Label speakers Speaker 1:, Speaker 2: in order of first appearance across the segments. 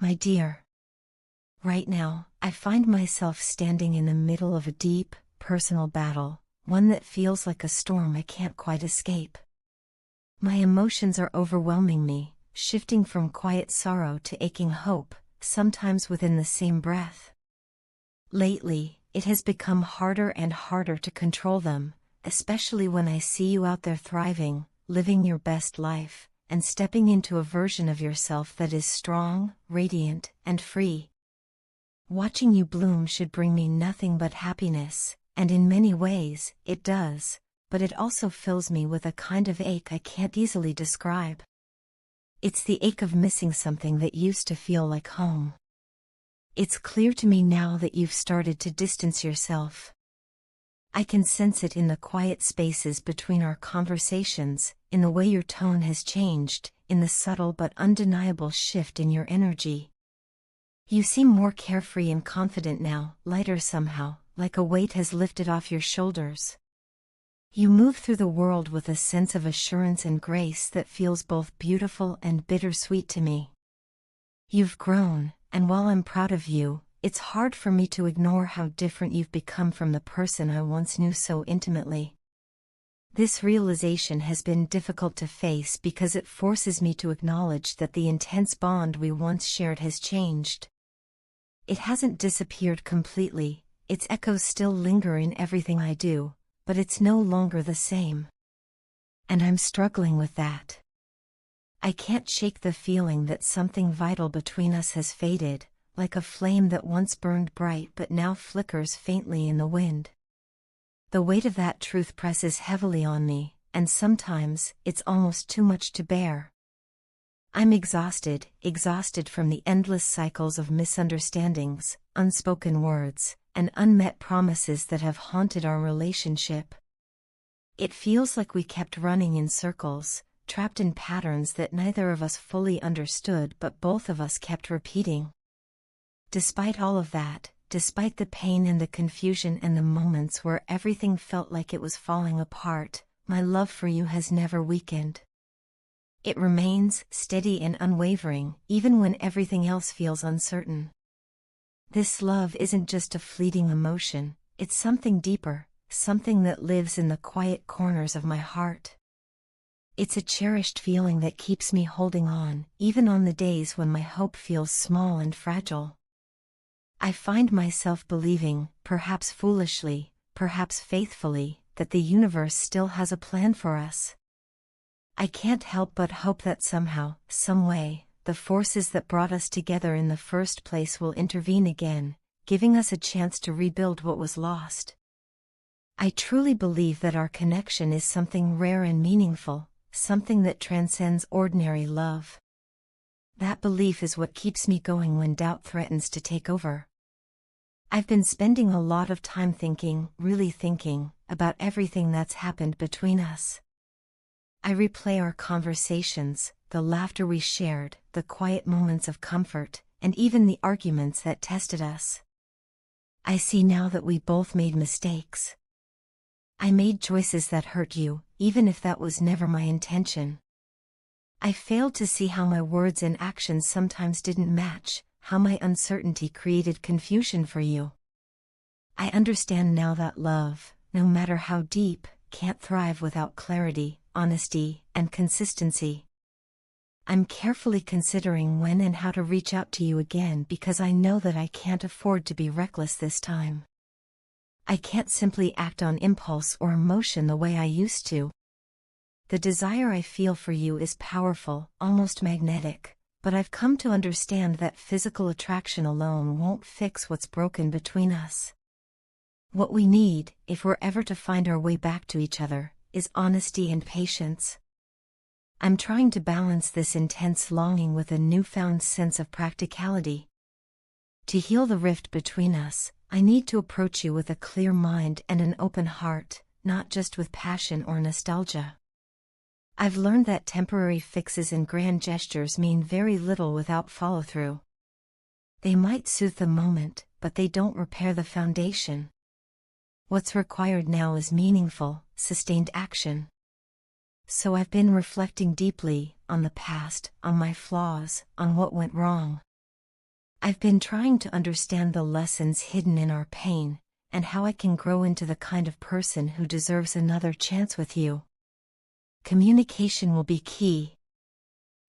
Speaker 1: My dear. Right now, I find myself standing in the middle of a deep, personal battle, one that feels like a storm I can't quite escape. My emotions are overwhelming me, shifting from quiet sorrow to aching hope, sometimes within the same breath. Lately, it has become harder and harder to control them, especially when I see you out there thriving, living your best life, and stepping into a version of yourself that is strong, radiant, and free. Watching you bloom should bring me nothing but happiness, and in many ways, it does, but it also fills me with a kind of ache I can't easily describe. It's the ache of missing something that used to feel like home. It's clear to me now that you've started to distance yourself. I can sense it in the quiet spaces between our conversations, in the way your tone has changed, in the subtle but undeniable shift in your energy. You seem more carefree and confident now, lighter somehow, like a weight has lifted off your shoulders. You move through the world with a sense of assurance and grace that feels both beautiful and bittersweet to me. You've grown, and while I'm proud of you, it's hard for me to ignore how different you've become from the person I once knew so intimately. This realization has been difficult to face because it forces me to acknowledge that the intense bond we once shared has changed. It hasn't disappeared completely, its echoes still linger in everything I do, but it's no longer the same. And I'm struggling with that. I can't shake the feeling that something vital between us has faded, like a flame that once burned bright but now flickers faintly in the wind. The weight of that truth presses heavily on me, and sometimes it's almost too much to bear. I'm exhausted from the endless cycles of misunderstandings, unspoken words, and unmet promises that have haunted our relationship. It feels like we kept running in circles, trapped in patterns that neither of us fully understood but both of us kept repeating. Despite all of that, despite the pain and the confusion and the moments where everything felt like it was falling apart, my love for you has never weakened. It remains steady and unwavering, even when everything else feels uncertain. This love isn't just a fleeting emotion, it's something deeper, something that lives in the quiet corners of my heart. It's a cherished feeling that keeps me holding on, even on the days when my hope feels small and fragile. I find myself believing, perhaps foolishly, perhaps faithfully, that the universe still has a plan for us. I can't help but hope that somehow, some way, the forces that brought us together in the first place will intervene again, giving us a chance to rebuild what was lost. I truly believe that our connection is something rare and meaningful, something that transcends ordinary love. That belief is what keeps me going when doubt threatens to take over. I've been spending a lot of time thinking, really thinking, about everything that's happened between us. I replay our conversations, the laughter we shared, the quiet moments of comfort, and even the arguments that tested us. I see now that we both made mistakes. I made choices that hurt you, even if that was never my intention. I failed to see how my words and actions sometimes didn't match, how my uncertainty created confusion for you. I understand now that love, no matter how deep, can't thrive without clarity, honesty, and consistency. I'm carefully considering when and how to reach out to you again because I know that I can't afford to be reckless this time. I can't simply act on impulse or emotion the way I used to. The desire I feel for you is powerful, almost magnetic, but I've come to understand that physical attraction alone won't fix what's broken between us. What we need, if we're ever to find our way back to each other, is honesty and patience. I'm trying to balance this intense longing with a newfound sense of practicality. To heal the rift between us, I need to approach you with a clear mind and an open heart, not just with passion or nostalgia. I've learned that temporary fixes and grand gestures mean very little without follow-through. They might soothe the moment, but they don't repair the foundation. What's required now is meaningful, sustained action. So I've been reflecting deeply on the past, on my flaws, on what went wrong. I've been trying to understand the lessons hidden in our pain, and how I can grow into the kind of person who deserves another chance with you. Communication will be key.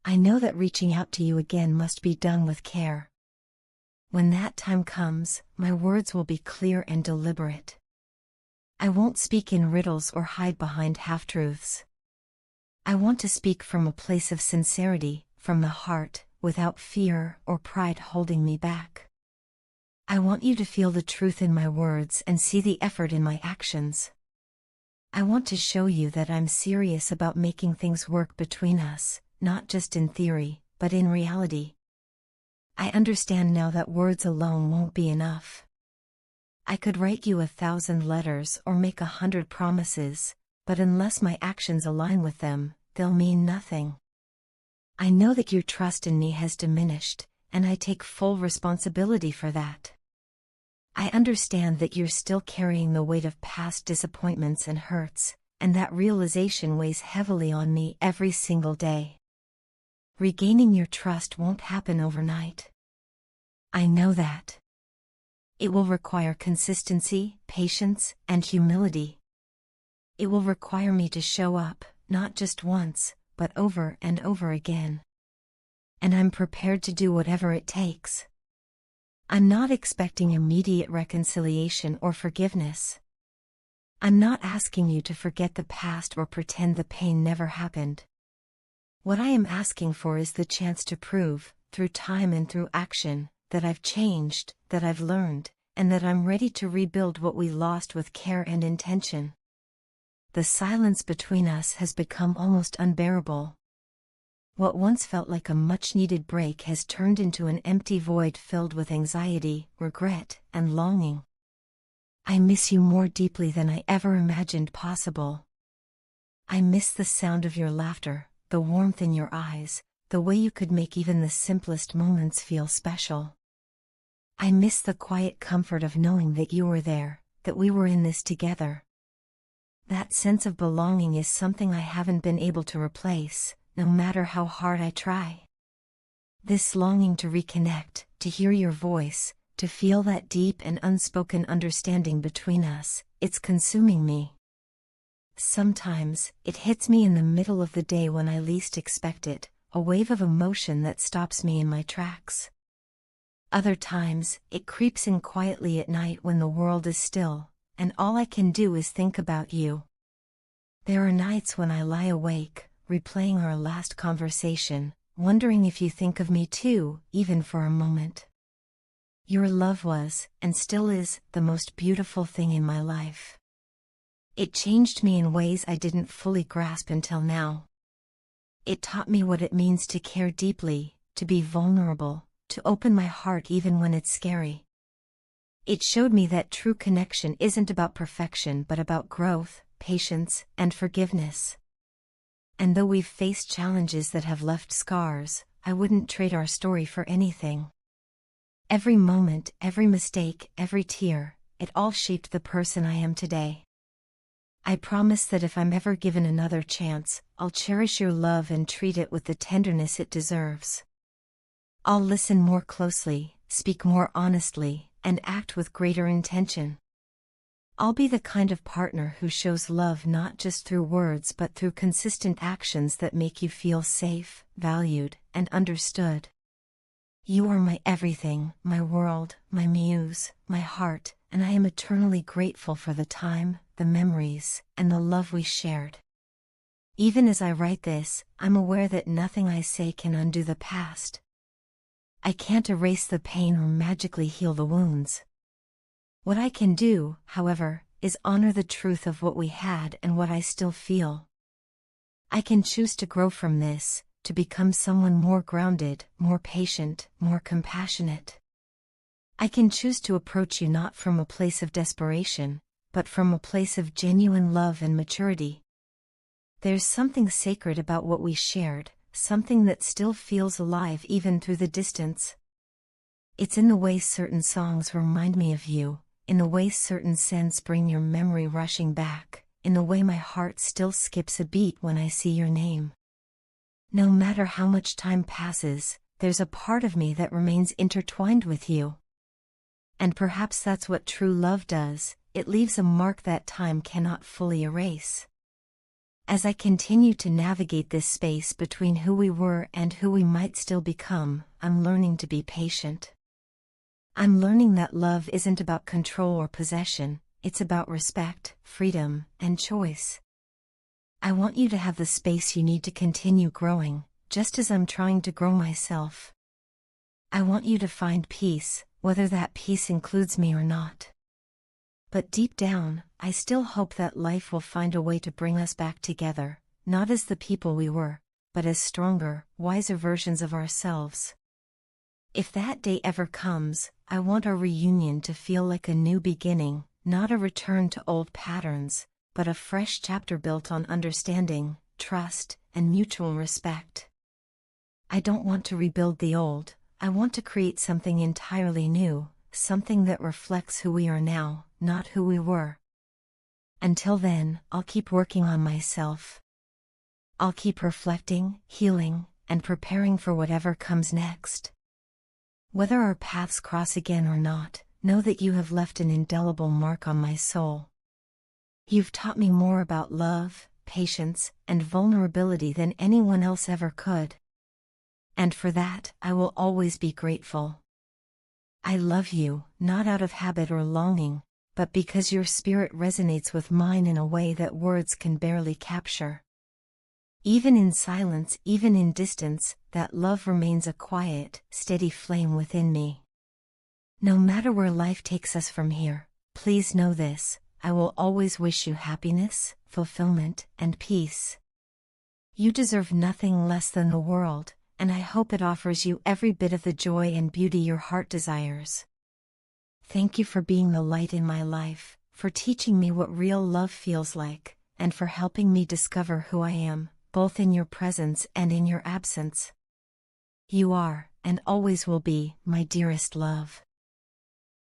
Speaker 1: I know that reaching out to you again must be done with care. When that time comes, my words will be clear and deliberate. I won't speak in riddles or hide behind half-truths. I want to speak from a place of sincerity, from the heart, without fear or pride holding me back. I want you to feel the truth in my words and see the effort in my actions. I want to show you that I'm serious about making things work between us, not just in theory, but in reality. I understand now that words alone won't be enough. I could write you 1,000 letters or make 100 promises, but unless my actions align with them, they'll mean nothing. I know that your trust in me has diminished, and I take full responsibility for that. I understand that you're still carrying the weight of past disappointments and hurts, and that realization weighs heavily on me every single day. Regaining your trust won't happen overnight. I know that. It will require consistency, patience, and humility. It will require me to show up, not just once, but over and over again. And I'm prepared to do whatever it takes. I'm not expecting immediate reconciliation or forgiveness. I'm not asking you to forget the past or pretend the pain never happened. What I am asking for is the chance to prove, through time and through action, that I've changed, that I've learned, and that I'm ready to rebuild what we lost with care and intention. The silence between us has become almost unbearable. What once felt like a much-needed break has turned into an empty void filled with anxiety, regret, and longing. I miss you more deeply than I ever imagined possible. I miss the sound of your laughter, the warmth in your eyes, the way you could make even the simplest moments feel special. I miss the quiet comfort of knowing that you were there, that we were in this together. That sense of belonging is something I haven't been able to replace, no matter how hard I try. This longing to reconnect, to hear your voice, to feel that deep and unspoken understanding between us, it's consuming me. Sometimes, it hits me in the middle of the day when I least expect it, a wave of emotion that stops me in my tracks. Other times, it creeps in quietly at night when the world is still, and all I can do is think about you. There are nights when I lie awake, replaying our last conversation, wondering if you think of me too, even for a moment. Your love was, and still is, the most beautiful thing in my life. It changed me in ways I didn't fully grasp until now. It taught me what it means to care deeply, to be vulnerable, to open my heart even when it's scary. It showed me that true connection isn't about perfection but about growth, patience, and forgiveness. And though we've faced challenges that have left scars, I wouldn't trade our story for anything. Every moment, every mistake, every tear, it all shaped the person I am today. I promise that if I'm ever given another chance, I'll cherish your love and treat it with the tenderness it deserves. I'll listen more closely, speak more honestly, and act with greater intention. I'll be the kind of partner who shows love not just through words but through consistent actions that make you feel safe, valued, and understood. You are my everything, my world, my muse, my heart, and I am eternally grateful for the time, the memories, and the love we shared. Even as I write this, I'm aware that nothing I say can undo the past. I can't erase the pain or magically heal the wounds. What I can do, however, is honor the truth of what we had and what I still feel. I can choose to grow from this, to become someone more grounded, more patient, more compassionate. I can choose to approach you not from a place of desperation, but from a place of genuine love and maturity. There's something sacred about what we shared, something that still feels alive even through the distance. It's in the way certain songs remind me of you, in the way certain scents bring your memory rushing back, in the way my heart still skips a beat when I see your name. No matter how much time passes, there's a part of me that remains intertwined with you. And perhaps that's what true love does, it leaves a mark that time cannot fully erase. As I continue to navigate this space between who we were and who we might still become, I'm learning to be patient. I'm learning that love isn't about control or possession, it's about respect, freedom, and choice. I want you to have the space you need to continue growing, just as I'm trying to grow myself. I want you to find peace, whether that peace includes me or not. But deep down, I still hope that life will find a way to bring us back together, not as the people we were, but as stronger, wiser versions of ourselves. If that day ever comes, I want our reunion to feel like a new beginning, not a return to old patterns, but a fresh chapter built on understanding, trust, and mutual respect. I don't want to rebuild the old, I want to create something entirely new, something that reflects who we are now, not who we were. Until then, I'll keep working on myself. I'll keep reflecting, healing, and preparing for whatever comes next. Whether our paths cross again or not, know that you have left an indelible mark on my soul. You've taught me more about love, patience, and vulnerability than anyone else ever could. And for that, I will always be grateful. I love you, not out of habit or longing, but because your spirit resonates with mine in a way that words can barely capture. Even in silence, even in distance, that love remains a quiet, steady flame within me. No matter where life takes us from here, please know this, I will always wish you happiness, fulfillment, and peace. You deserve nothing less than the world, and I hope it offers you every bit of the joy and beauty your heart desires. Thank you for being the light in my life, for teaching me what real love feels like, and for helping me discover who I am, both in your presence and in your absence. You are, and always will be, my dearest love.